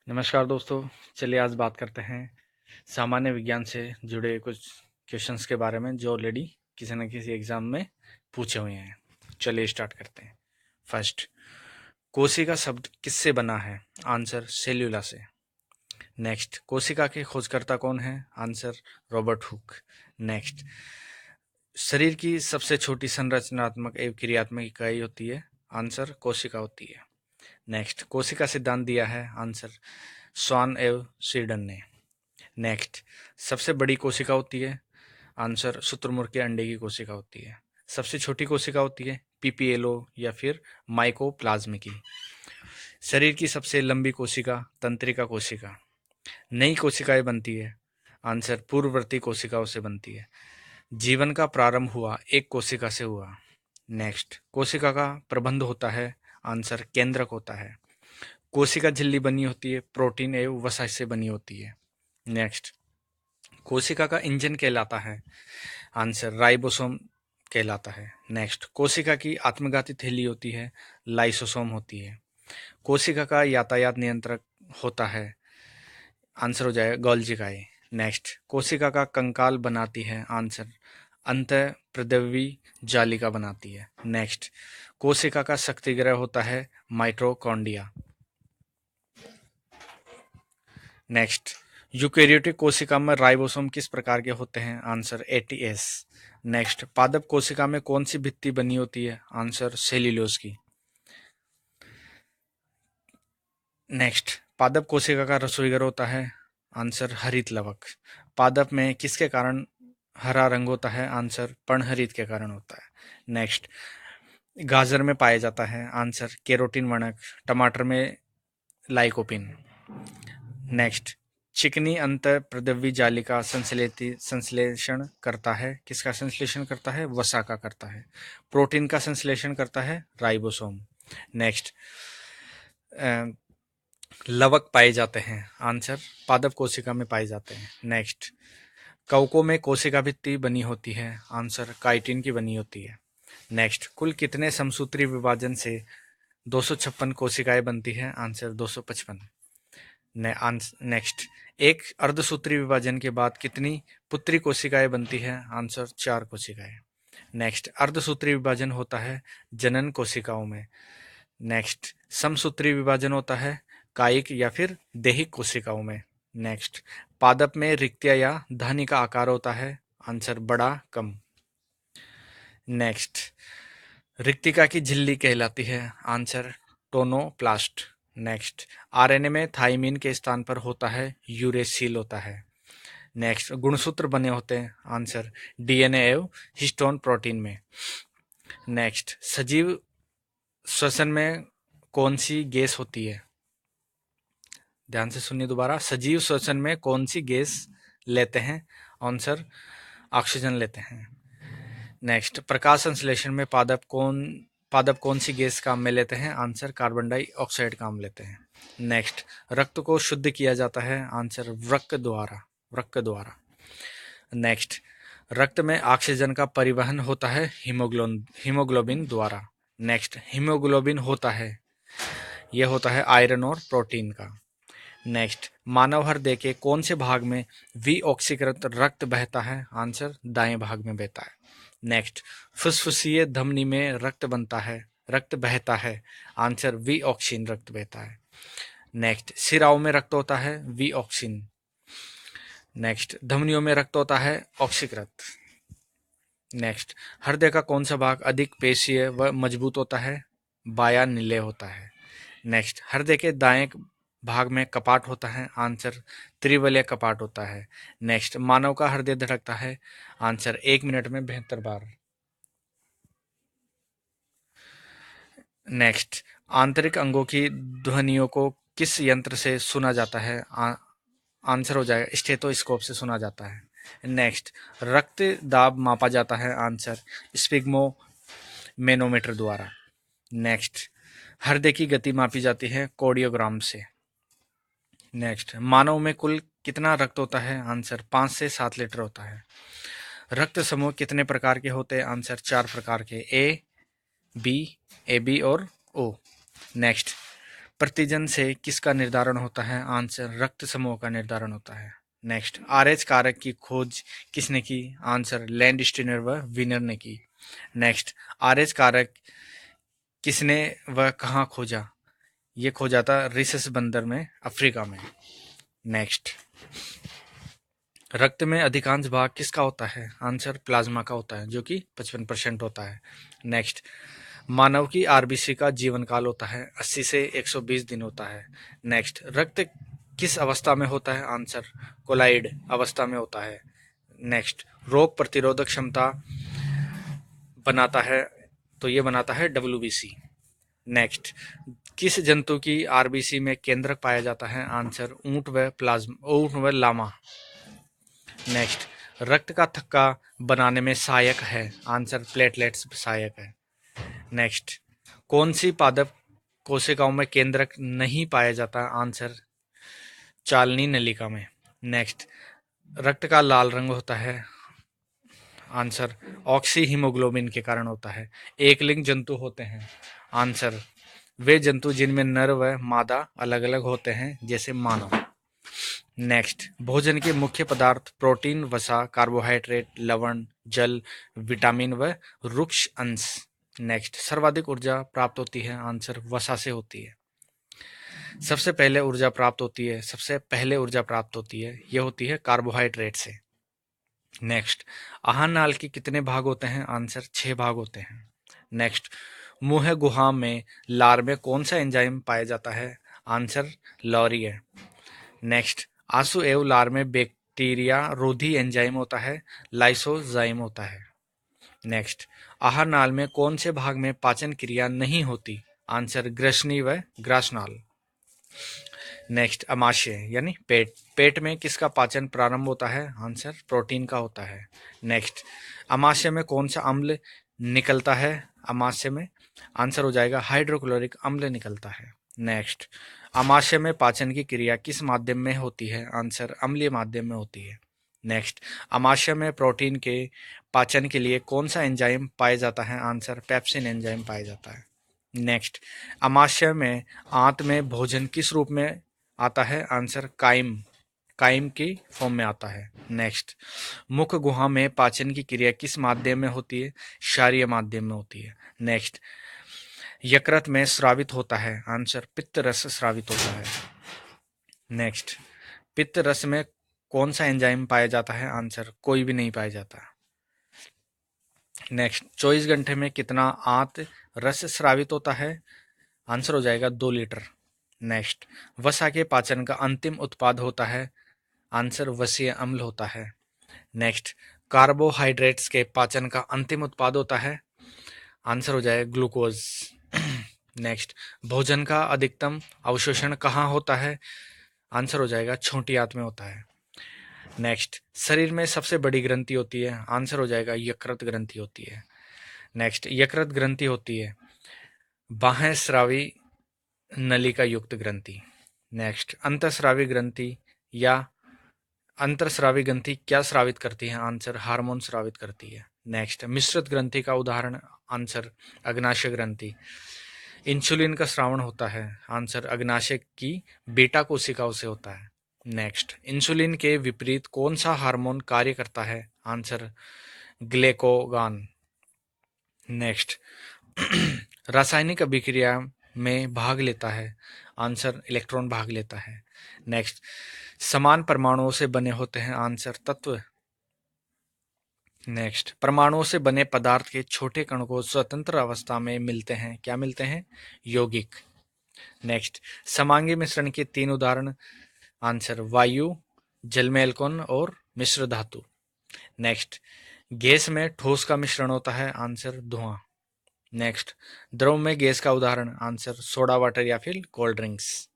नमस्कार दोस्तों। चलिए आज बात करते हैं सामान्य विज्ञान से जुड़े कुछ क्वेश्चंस के बारे में जो ऑलरेडी किसी न किसी एग्जाम में पूछे हुए हैं। चलिए स्टार्ट करते हैं। फर्स्ट, कोशिका शब्द किससे बना है? आंसर सेल्यूला से। नेक्स्ट, कोशिका के खोजकर्ता कौन है? Answer Robert Hooke. नेक्स्ट, शरीर की सबसे छोटी संरचनात्मक एवं क्रियात्मक इकाई होती है? आंसर कोशिका होती है। नेक्स्ट, कोशिका सिद्धांत दिया है? आंसर स्वान एव स्वीडन ने। नेक्स्ट, सबसे बड़ी कोशिका होती है? आंसर शुतुरमुर्ग के अंडे की कोशिका होती है। सबसे छोटी कोशिका होती है पीपीएलओ या फिर माइकोप्लाज्म की। शरीर की सबसे लंबी कोशिका तंत्रिका कोशिका। नई कोशिकाएं बनती है? आंसर पूर्ववर्ती कोशिकाओं से बनती है। जीवन का प्रारंभ हुआ एक कोशिका से हुआ। नेक्स्ट, कोशिका का प्रबंध होता है? आंसर केंद्रक होता है। कोशिका झिल्ली बनी होती है प्रोटीन एवं वसा से बनी होती है। नेक्स्ट, कोशिका का इंजन कहलाता है? आंसर राइबोसोम कहलाता है। नेक्स्ट, कोशिका की आत्मघाती थैली होती है? लाइसोसोम होती है। कोशिका का यातायात नियंत्रक होता है? आंसर हो जाएगा गोल्जी। नेक्स्ट, कोशिका का कंकाल बनाती है? आंसर अंतःप्रद्रवी जालिका बनाती है। नेक्स्ट, कोशिका का शक्तिग्रह होता है माइटोकॉन्ड्रिया। नेक्स्ट, यूकेरियोटिक कोशिका में राइबोसोम किस प्रकार के होते हैं? Answer ATS. नेक्स्ट, पादप कोशिका में कौन सी भित्ति बनी होती है? आंसर सेल्यूलोज की। नेक्स्ट, पादप कोशिका का रसोईघर होता है? आंसर हरित लवक। पादप में किसके कारण हरा रंग होता है? आंसर पर्णहरित के कारण होता है। नेक्स्ट, गाजर में पाया जाता है? आंसर केरोटिन वर्णक। टमाटर में लाइकोपिन। नेक्स्ट, चिकनी अंतःप्रद्रवी जालिका संश्लेषण करता है? किसका संश्लेषण करता है? वसा का करता है। प्रोटीन का संश्लेषण करता है राइबोसोम। नेक्स्ट, लवक पाए जाते हैं? आंसर पादप कोशिका में पाए जाते हैं। नेक्स्ट, कवकों में कोशिका भित्ति बनी होती है? आंसर काइटिन की बनी होती है। नेक्स्ट, कुल कितने समसूत्री विभाजन से 256 कोशिकाएं बनती है? आंसर 255। नेक्स्ट, एक अर्धसूत्री विभाजन के बाद कितनी पुत्री कोशिकाएं बनती है? आंसर 4 कोशिकाएं। नेक्स्ट, अर्धसूत्री विभाजन होता है जनन कोशिकाओं में। नेक्स्ट, समसूत्री विभाजन होता है कायिक या फिर देहिक कोशिकाओं में। नेक्स्ट, पादप में रिक्तिया या धानी का आकार होता है? आंसर बड़ा कम। नेक्स्ट, रिक्तिका की झिल्ली कहलाती है? Answer tonoplast. नेक्स्ट, आरएनए में थाइमिन के स्थान पर होता है यूरेसिल होता है। नेक्स्ट, गुणसूत्र बने होते हैं? आंसर डीएनए एवं हिस्टोन प्रोटीन में। नेक्स्ट, सजीव श्वसन में कौन सी गैस होती है? ध्यान से सुनिए दोबारा, सजीव श्वसन में कौन सी गैस लेते हैं? आंसर ऑक्सीजन लेते हैं। नेक्स्ट, प्रकाश संश्लेषण में पादप कौन सी गैस काम में लेते हैं? आंसर कार्बन डाइऑक्साइड काम लेते हैं। नेक्स्ट, रक्त को शुद्ध किया जाता है? आंसर वृक्क द्वारा। नेक्स्ट, रक्त में ऑक्सीजन का परिवहन होता है हीमोग्लोबिन द्वारा। नेक्स्ट, हीमोग्लोबिन होता है, यह होता है आयरन और प्रोटीन का। नेक्स्ट, मानव हृदय के कौन से भाग में विऑक्सीकृत रक्त बहता है? आंसर दाएं भाग में बहता है। नेक्स्ट, फुसफुसीय धमनी में रक्त बहता है? आंसर विऑक्सीन रक्त बहता है। नेक्स्ट, सिराओं में रक्त होता है? विऑक्सीन। नेक्स्ट, धमनियों में रक्त होता है? ऑक्सीकृत। नेक्स्ट, हृदय का कौन सा भाग अधिक पेशीय व मजबूत होता है? बायां निलय होता है। नेक्स्ट, हृदय के दाएं भाग में कपाट होता है? आंसर त्रिवलय कपाट होता है। नेक्स्ट, मानव का हृदय धड़कता है? आंसर 1 मिनट में 72 बार। नेक्स्ट, आंतरिक अंगों की ध्वनियों को किस यंत्र से सुना जाता है? आंसर हो जाएगा स्टेथोस्कोप से सुना जाता है। नेक्स्ट, रक्त दाब मापा जाता है? आंसर स्पिग्मोमेनोमीटर द्वारा। नेक्स्ट, हृदय की गति मापी जाती है कार्डियोग्राम से। नेक्स्ट, मानव में कुल कितना रक्त होता है? आंसर 5 से 7 लीटर होता है। रक्त समूह कितने प्रकार के होते हैं? आंसर 4 प्रकार के, ए बी और ओ। नेक्स्ट, प्रतिजन से किसका निर्धारण होता है? आंसर रक्त समूह का निर्धारण होता है। नेक्स्ट, आरएच कारक की खोज किसने की? आंसर लैंडस्टीनर व विनर ने की। नेक्स्ट, आरएच कारक किसने व कहाँ खोजा? ये खोजा था रिसस बंदर में, अफ्रीका में। नेक्स्ट, रक्त में अधिकांश भाग किसका होता है? आंसर प्लाज्मा का होता है, जो कि 55% होता है। नेक्स्ट, मानव की आरबीसी का जीवन काल होता है 80 से 120 दिन होता है। नेक्स्ट, रक्त किस अवस्था में होता है? आंसर कोलाइड अवस्था में होता है। नेक्स्ट, रोग प्रतिरोधक क्षमता बनाता है, तो ये बनाता है डब्ल्यूबीसी। नेक्स्ट, किस जंतु की आरबीसी में केंद्रक पाया जाता है? आंसर ऊंट व लामा। नेक्स्ट, रक्त का थक्का बनाने में सहायक है? आंसर प्लेटलेट्स सहायक है। नेक्स्ट, कौन सी पादप कोशिकाओं में केंद्रक नहीं पाया जाता? आंसर चालनी नलिका में। नेक्स्ट, रक्त का लाल रंग होता है? आंसर ऑक्सी हीमोग्लोबिन के कारण होता है। एकलिंग जंतु होते हैं? आंसर वे जंतु जिनमें नर व मादा अलग अलग होते हैं, जैसे मानव। नेक्स्ट, भोजन के मुख्य पदार्थ प्रोटीन, वसा, कार्बोहाइड्रेट, लवण, जल, विटामिन व रुक्ष अंश। नेक्स्ट, सर्वाधिक ऊर्जा प्राप्त होती है? आंसर वसा से होती है। सबसे पहले ऊर्जा प्राप्त होती है, यह होती है कार्बोहाइड्रेट से। नेक्स्ट, आहार नाल के कितने भाग होते हैं? आंसर 6 भाग होते हैं। नेक्स्ट, मुंह गुहा में लार में कौन सा एंजाइम पाया जाता है? आंसर लॉरी है। नेक्स्ट, आंसू एवं लार में बैक्टीरिया रोधी एंजाइम होता है, लाइसोजाइम होता है। नेक्स्ट, आहार नाल में कौन से भाग में पाचन क्रिया नहीं होती? आंसर ग्रसनी व ग्रासनाल। नेक्स्ट, अमाशय यानी पेट में किसका पाचन प्रारंभ होता है? आंसर प्रोटीन का होता है। नेक्स्ट, अमाशय में कौन सा अम्ल निकलता है? अमाशय में आंसर हो जाएगा हाइड्रोक्लोरिक अम्ल निकलता है। नेक्स्ट, अमाशय में पाचन की क्रिया किस माध्यम में होती है? आंसर अम्लीय माध्यम में होती है। नेक्स्ट, अमाशय में प्रोटीन के पाचन के लिए कौन सा एंजाइम पाया जाता है? आंसर पेप्सिन एंजाइम पाया जाता है। नेक्स्ट, अमाशय में आंत में भोजन किस रूप में आता है? आंसर काइम की फॉर्म में आता है। नेक्स्ट, मुख गुहा में पाचन की क्रिया किस माध्यम में होती है? क्षारीय माध्यम में होती है। नेक्स्ट, यकृत में स्रावित होता है? आंसर पित्त रस स्रावित होता है। नेक्स्ट, पित्त रस में कौन सा एंजाइम पाया जाता है? आंसर कोई भी नहीं पाया जाता। नेक्स्ट, 24 घंटे में कितना आंत रस स्रावित होता है? आंसर हो जाएगा 2 लीटर। नेक्स्ट, वसा के पाचन का अंतिम उत्पाद होता है? आंसर वसीय अम्ल होता है। नेक्स्ट, कार्बोहाइड्रेट्स के पाचन का अंतिम उत्पाद होता है? आंसर हो जाएगा ग्लूकोज। नेक्स्ट, भोजन का अधिकतम अवशोषण कहाँ होता है? आंसर हो जाएगा छोटी आंत में होता है। नेक्स्ट, शरीर में सबसे बड़ी ग्रंथि होती है? आंसर हो जाएगा यकृत ग्रंथि होती है। नेक्स्ट, यकृत ग्रंथि होती है बाह्य स्रावी नलिका युक्त ग्रंथि। नेक्स्ट, अंतःस्रावी ग्रंथि या अंतःस्रावी ग्रंथि क्या स्रावित करती है? आंसर हार्मोन स्रावित करती है। नेक्स्ट, मिश्रित ग्रंथि का उदाहरण? आंसर अग्नाशय ग्रंथि। इंसुलिन का स्रावण होता है? आंसर अग्नाशय की बीटा कोशिकाओं से होता है। नेक्स्ट, इंसुलिन के विपरीत कौन सा हार्मोन कार्य करता है? Answer glucagon. नेक्स्ट, रासायनिक अभिक्रिया में भाग लेता है? आंसर इलेक्ट्रॉन भाग लेता है। नेक्स्ट, समान परमाणुओं से बने होते हैं? आंसर तत्व। नेक्स्ट, परमाणुओं से बने पदार्थ के छोटे कण को स्वतंत्र अवस्था में मिलते हैं, क्या मिलते हैं? यौगिक। नेक्स्ट, समांगी मिश्रण के 3 उदाहरण? आंसर वायु, जल में एल्कोन और मिश्र धातु। नेक्स्ट, गैस में ठोस का मिश्रण होता है? आंसर धुआं। नेक्स्ट, द्रव में गैस का उदाहरण? आंसर सोडा वाटर या फिर कोल्ड ड्रिंक्स।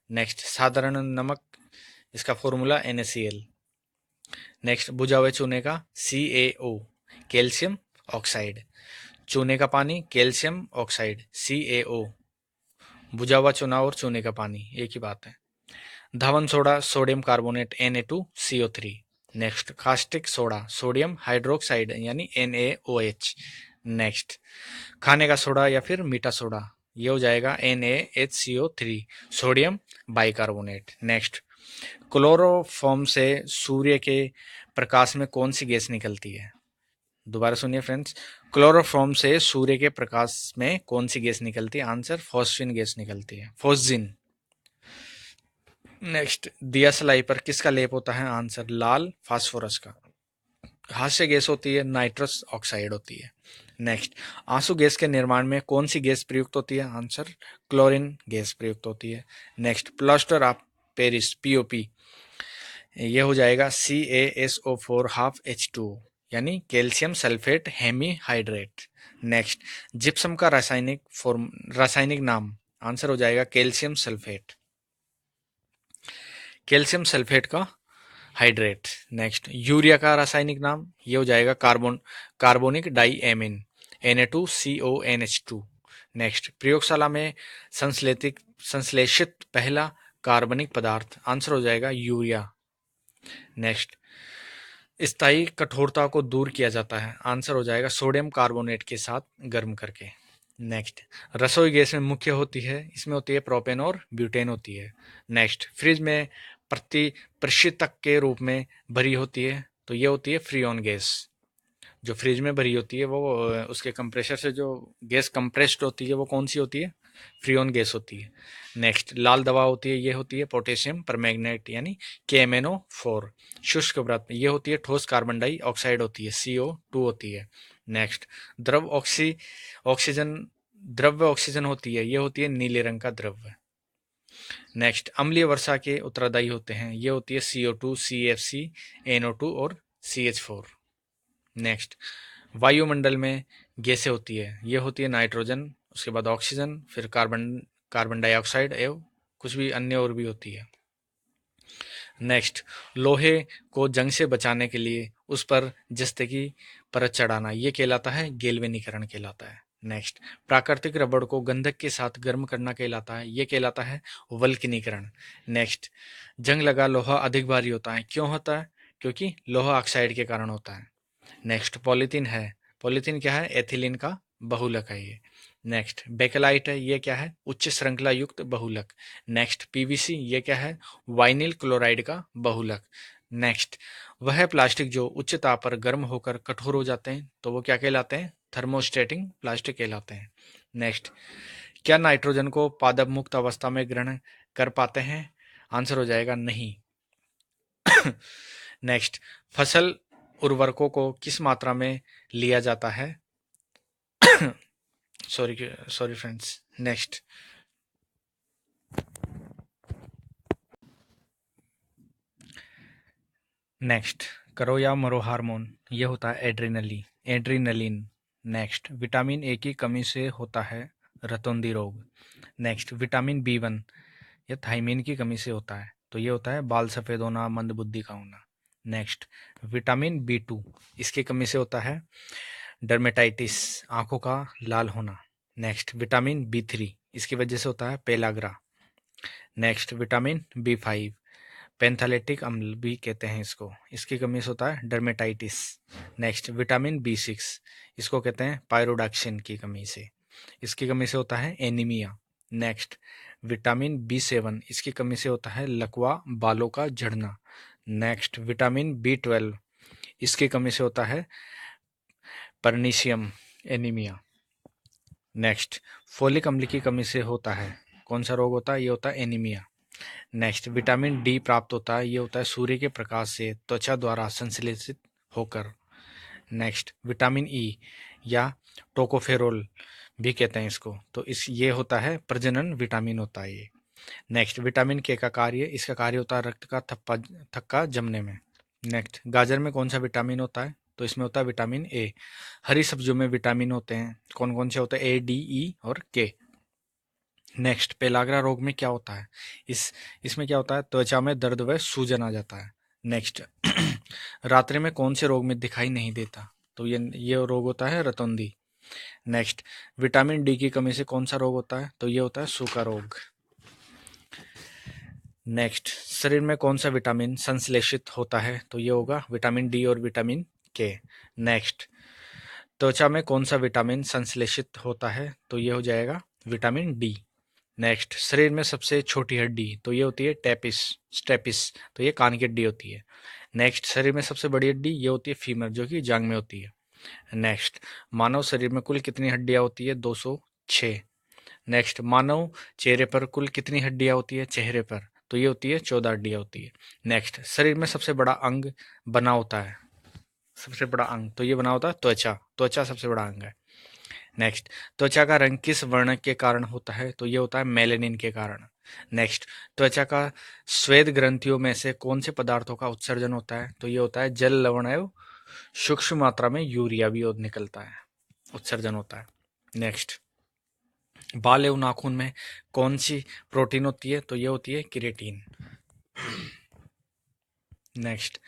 नेक्स्ट, साधारण नमक, इसका फॉर्मूला NaCl। नेक्स्ट, बुझा हुए चूने का CaO, कैल्शियम ऑक्साइड। चूने का पानी कैल्शियम ऑक्साइड CaO। बुझा हुआ चूना और चूने का पानी एक ही बात है। धावन soda sodium carbonate Na2CO3। Next, caustic soda sodium hydroxide यानी NaOH। नेक्स्ट, खाने का सोडा या फिर मीठा सोडा? ये हो जाएगा NaHCO3, sodium bicarbonate. Next, chloroform से सूर्य के प्रकाश में कौन सी गैस निकलती है? दोबारा सुनिए फ्रेंड्स, क्लोरोफॉर्म से सूर्य के प्रकाश में कौन सी गैस निकलती है? आंसर फॉस्फिन गैस निकलती है, फॉस्जिन। नेक्स्ट, दिया सलाई पर किसका लेप होता है? आंसर लाल फास्फोरस का। हास्य गैस होती है, नाइट्रस ऑक्साइड होती है। नेक्स्ट, आंसू गैस के निर्माण में कौन सी गैस प्रयुक्त होती है? आंसर क्लोरीन गैस प्रयुक्त होती है। Next, plaster of Paris POP, ये हो जाएगा CaSO4 हाफ H2, यानी calcium sulphate hemihydrate. Next, gypsum का रासायनिक नाम? आंसर हो जाएगा कैल्शियम सल्फेट, कैल्शियम सल्फेट का हाइड्रेट। नेक्स्ट, यूरिया का रासायनिक नाम? ये हो जाएगा कार्बोनिक डाईएमीन, Na2CONH2। नेक्स्ट, प्रयोगशाला में संश्लेषित पहला कार्बनिक पदार्थ? आंसर हो जाएगा यूरिया। नेक्स्ट, स्थायी कठोरता को दूर किया जाता है? आंसर हो जाएगा सोडियम कार्बोनेट के साथ गर्म करके। नेक्स्ट, रसोई गैस में मुख्य होती है, इसमें होती है प्रोपेन और ब्यूटेन होती है। नेक्स्ट, फ्रिज में प्रशीतक के रूप में भरी होती है, तो ये होती है फ्रीऑन गैस। जो फ्रिज में भरी होती है वो उसके कंप्रेसर से जो गैस कंप्रेस्ड होती है वो कौन सी होती है? फ्रीऑन गैस होती है। नेक्स्ट, लाल दवा होती है, ये होती है पोटेशियम परमैंगनेट यानी KMnO4। शुष्क व्रत, ये होती है ठोस कार्बन डाइऑक्साइड होती है, CO2 होती है। नेक्स्ट, ऑक्सीजन द्रव्य ऑक्सीजन होती है, ये होती है नीले रंग का द्रव्य। नेक्स्ट, अम्लीय वर्षा के उत्तरदायी होते हैं, ये होती है CO2, CFC, NO2 और CH4। नेक्स्ट, वायुमंडल में गैसें होती है, ये होती है नाइट्रोजन, उसके बाद ऑक्सीजन, फिर कार्बन डाइऑक्साइड एवं कुछ भी अन्य और भी होती है। नेक्स्ट, लोहे को जंग से बचाने के लिए उस पर जस्ते की परत चढ़ाना, ये कहलाता है गैल्वेनीकरण कहलाता है। नेक्स्ट, प्राकृतिक रबड़ को गंधक के साथ गर्म करना कहलाता है, ये कहलाता है वल्कनीकरण। नेक्स्ट, जंग लगा लोहा अधिक भारी होता है, क्यों होता है? क्योंकि लोहा ऑक्साइड के कारण होता है। नेक्स्ट, पॉलीथीन है, पॉलीथीन क्या है? एथिलीन का बहुलक है ये। नेक्स्ट, बेकेलाइट है, ये क्या है? उच्च श्रृंखला युक्त बहुलक। नेक्स्ट, PVC, ये क्या है? वाइनिल क्लोराइड का बहुलक। नेक्स्ट, वह प्लास्टिक जो उच्च ताप पर गर्म होकर कठोर हो जाते हैं, तो वो क्या कहलाते हैं? थर्मोस्टेटिंग प्लास्टिक कहलाते हैं। नेक्स्ट, क्या नाइट्रोजन को पादप मुक्त अवस्था में ग्रहण कर पाते हैं? आंसर हो जाएगा नहीं। नेक्स्ट, फसल उर्वरकों को किस मात्रा में लिया जाता है? Sorry friends. नेक्स्ट, करो या मरो हार्मोन, ये होता है एड्रीनलिन। नेक्स्ट, विटामिन ए की कमी से होता है रतौंधी रोग। नेक्स्ट, विटामिन B1 या थायमीन की कमी से होता है, तो ये होता है बाल सफेद होना, मंदबुद्धि का होना। नेक्स्ट, विटामिन B2, इसकी कमी से होता है डर्मेटाइटिस, आंखों का लाल होना। नेक्स्ट, विटामिन B3, इसकी वजह से होता है पेलाग्रा। नेक्स्ट, विटामिन B5, पेंथालेटिक अम्ल भी कहते हैं इसको, इसकी कमी से होता है डर्मेटाइटिस। नेक्स्ट, विटामिन B6, इसको कहते हैं पायरोडॉक्सिन की कमी से, इसकी कमी से होता है एनीमिया। नेक्स्ट, विटामिन B7, इसकी कमी से होता है लकवा, बालों का झड़ना। नेक्स्ट, विटामिन B12, इसकी कमी से होता है परनीशियम एनीमिया। नेक्स्ट, फोलिक अम्ल की कमी से होता है कौन सा रोग होता है? ये होता है एनीमिया। नेक्स्ट, विटामिन D प्राप्त होता है, ये होता है सूर्य के प्रकाश से त्वचा द्वारा संश्लेषित होकर। नेक्स्ट, विटामिन E या टोकोफेरोल भी कहते हैं इसको, तो ये होता है प्रजनन विटामिन होता है ये। नेक्स्ट, विटामिन K का कार्य, इसका कार्य होता है रक्त का थक्का जमने में। नेक्स्ट, गाजर में कौन सा विटामिन होता है? तो इसमें होता है विटामिन A। हरी सब्जियों में विटामिन होते हैं, कौन कौन से होते हैं? A, D, E और K। नेक्स्ट, पेलाग्रा रोग में क्या होता है? इसमें क्या होता है? त्वचा में दर्द व सूजन आ जाता है। नेक्स्ट, रात्रि में कौन से रोग में दिखाई नहीं देता? तो ये रोग होता है रतौंधी। नेक्स्ट, विटामिन D की कमी से कौन सा रोग होता है? तो ये होता है सूखा रोग। नेक्स्ट, शरीर में कौन सा विटामिन संश्लेषित होता है? तो ये होगा विटामिन D और विटामिन K। नेक्स्ट, त्वचा में कौन सा विटामिन संश्लेषित होता है? तो ये हो जाएगा विटामिन डी। नेक्स्ट, शरीर में सबसे छोटी हड्डी तो ये होती है टेपिस स्टेपिस, तो ये कान की हड्डी होती है। नेक्स्ट, शरीर में सबसे बड़ी हड्डी ये होती है फीमर, जो कि जांग में होती है। नेक्स्ट, मानव शरीर में कुल कितनी हड्डियां होती है? 206। नेक्स्ट, मानव चेहरे पर कुल कितनी हड्डियां होती है? चेहरे पर तो ये होती है 14 हड्डियां होती है। नेक्स्ट, शरीर में सबसे बड़ा अंग बना होता है, सबसे बड़ा अंग तो ये बना होता है त्वचा, त्वचा सबसे बड़ा अंग है। नेक्स्ट, त्वचा का रंग किस वर्ण के कारण होता है? तो ये होता है मेलेनिन के कारण। नेक्स्ट, त्वचा का श्वेत ग्रंथियों में से कौन से पदार्थों का उत्सर्जन होता है? तो ये होता है जल, लवण एवं सूक्ष्म मात्रा में यूरिया भी निकलता है, उत्सर्जन होता है। नेक्स्ट, बाल एवं नाखून में कौन सी प्रोटीन होती है? तो ये होती है केराटिन। नेक्स्ट,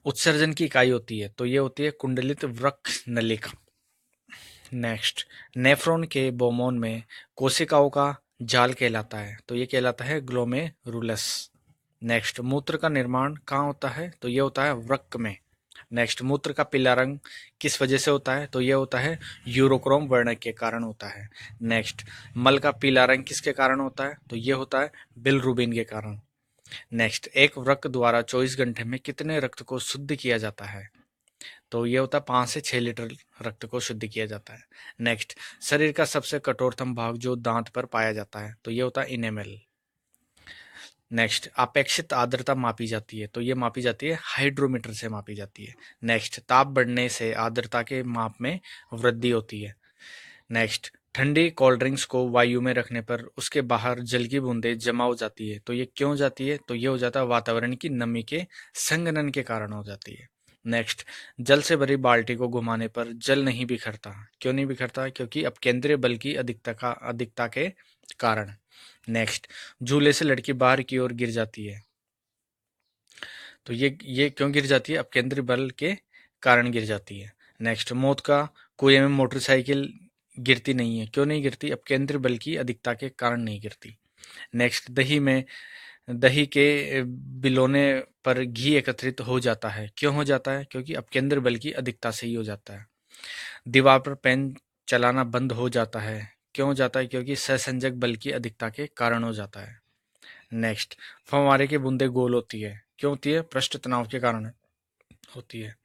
उत्सर्जन की इकाई होती है तो ये होती है कुंडलित वृक्क नलिका। नेक्स्ट, नेफ्रॉन के बोमोन में कोशिकाओं का जाल कहलाता है तो ये कहलाता है ग्लोमेरुलस। नेक्स्ट, मूत्र का निर्माण कहाँ होता है? तो ये होता है वृक्क में। नेक्स्ट, मूत्र का पीला रंग किस वजह से होता है? तो ये होता है यूरोक्रोम वर्ण के कारण होता है। नेक्स्ट, मल का पीला रंग किसके कारण होता है? तो ये होता है बिलरुबिन के कारण। नेक्स्ट, एक वृक्क द्वारा 24 घंटे में कितने रक्त को शुद्ध किया जाता है? तो ये होता है 5 से 6 लीटर रक्त को शुद्ध किया जाता है। नेक्स्ट, शरीर का सबसे कठोरतम भाग जो दांत पर पाया जाता है तो ये होता है इनेमल। नेक्स्ट, अपेक्षित आर्द्रता मापी जाती है तो ये मापी जाती है हाइड्रोमीटर से मापी जाती है। नेक्स्ट, ताप बढ़ने से आर्द्रता के माप में वृद्धि होती है। नेक्स्ट, ठंडी कोल्ड ड्रिंक्स को वायु में रखने पर उसके बाहर जल की बूंदें जमा हो जाती है तो ये क्यों जाती है? तो ये हो जाता है वातावरण की नमी के संघनन के कारण हो जाती है। नेक्स्ट, जल से भरी बाल्टी को घुमाने पर जल नहीं बिखरता, क्यों नहीं बिखरता? क्योंकि अपकेंद्रीय बल की अधिकता के कारण। नेक्स्ट, झूले से लड़की बाहर की ओर गिर जाती है तो ये क्यों गिर जाती है? अपकेंद्रीय बल के कारण गिर जाती है। नेक्स्ट, मौत का कुएं में मोटरसाइकिल गिरती नहीं है, क्यों नहीं गिरती? अपकेंद्रीय बल की अधिकता के कारण नहीं गिरती। नेक्स्ट, दही के बिलोने पर घी एकत्रित हो जाता है, क्यों हो जाता है? क्योंकि अपकेंद्र बल की अधिकता से ही हो जाता है। दीवार पर पेन चलाना बंद हो जाता है, क्यों हो जाता है? क्योंकि सहसंजक बल की अधिकता के कारण हो जाता है। नेक्स्ट, फव्वारे की बूंदें गोल होती है, क्यों होती है? पृष्ठ तनाव के कारण होती है।